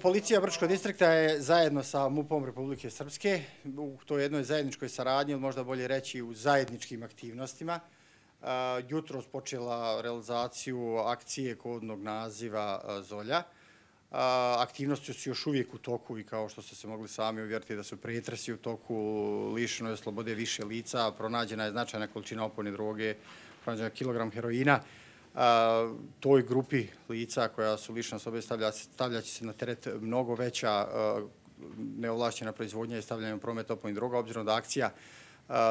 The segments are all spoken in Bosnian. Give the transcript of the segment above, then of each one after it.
Policija Brčkog distrikta je zajedno sa MUP-om Republike Srpske u toj jednoj zajedničkoj saradnji, ili možda bolje reći u zajedničkim aktivnostima, jutros počela realizaciju akcije kodnog naziva Zolja. Aktivnosti su još uvijek u toku i kao što ste se mogli sami uvjeriti da su pretresi u toku, lišeno je slobode više lica, pronađena je značajna količina opojne droge, pronađena je kilogram heroina. Toj grupi lica koja su lišena slobode stavljaće se na teret mnogo veća neovlašćena proizvodnja i stavljanje u promet opojnih droga, obzirom da akcija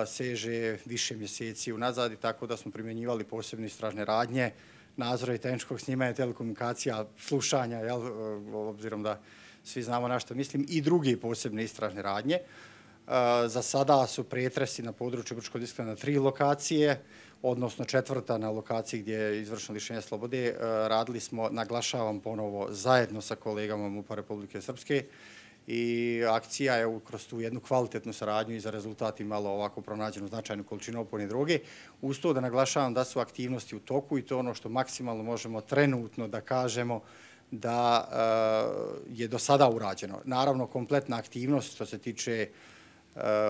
seže više mjeseci unazad i tako da smo primjenjivali posebne istražne radnje, nadzora i tehničkog snimanja telekomunikacija, slušanja, obzirom da svi znamo na što mislim, i druge posebne istražne radnje. Za sada su pretresi na području Brčkog distrikta na 3 lokacije, odnosno 4. na lokaciji gdje je izvršeno lišenje slobode. Radili smo, naglašavam ponovo, zajedno sa kolegama MUP-a Republike Srpske i akcija je kroz tu jednu kvalitetnu saradnju i za rezultat imala ovako pronađenu značajnu količinu opojne droge. Uz to da naglašavam da su aktivnosti u toku i to ono što maksimalno možemo trenutno da kažemo da je do sada urađeno. Naravno, kompletna aktivnost što se tiče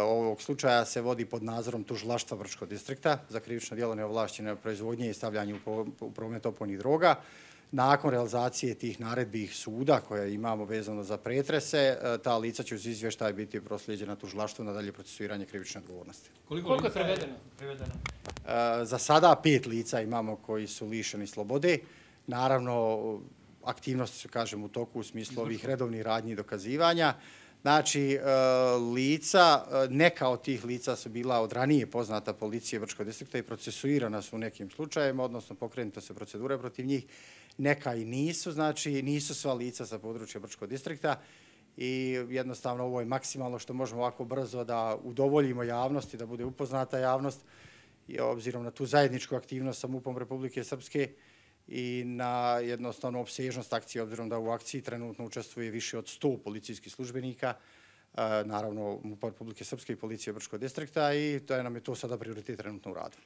ovog slučaja se vodi pod nadzorom tužilaštva Brčkog distrikta za krivično djelo neovlašćene proizvodnje i stavljanje u promet opojnih droga. Nakon realizacije tih naredbi suda koje imamo vezano za pretrese, ta lica će uz izvještaj biti proslijeđena tužilaštvu na dalje procesuiranje krivične odgovornosti. Koliko je prevedeno? Za sada 5 lica imamo koji su lišeni slobode. Naravno, aktivnosti su, kažem, u toku u smislu ovih redovnih radnji i dokazivanja. Znači, neka od tih lica su bila od ranije poznata policije Brčkog distrikta i procesuirana su u nekim slučajima, odnosno pokrenuta se procedure protiv njih. Neka i nisu, znači nisu sva lica sa područja Brčkog distrikta i jednostavno ovo je maksimalno što možemo ovako brzo da udovoljimo javnosti, da bude upoznata javnost, obzirom na tu zajedničku aktivnost sa MUP-om Republike Srpske i na jednostavno opsežnost akcije, obzirom da u akciji trenutno učestvuje više od 100 policijskih službenika, naravno MUP-a Republike Srpske i policije Brčkog distrikta i nam je to sada prioritet trenutno u radu.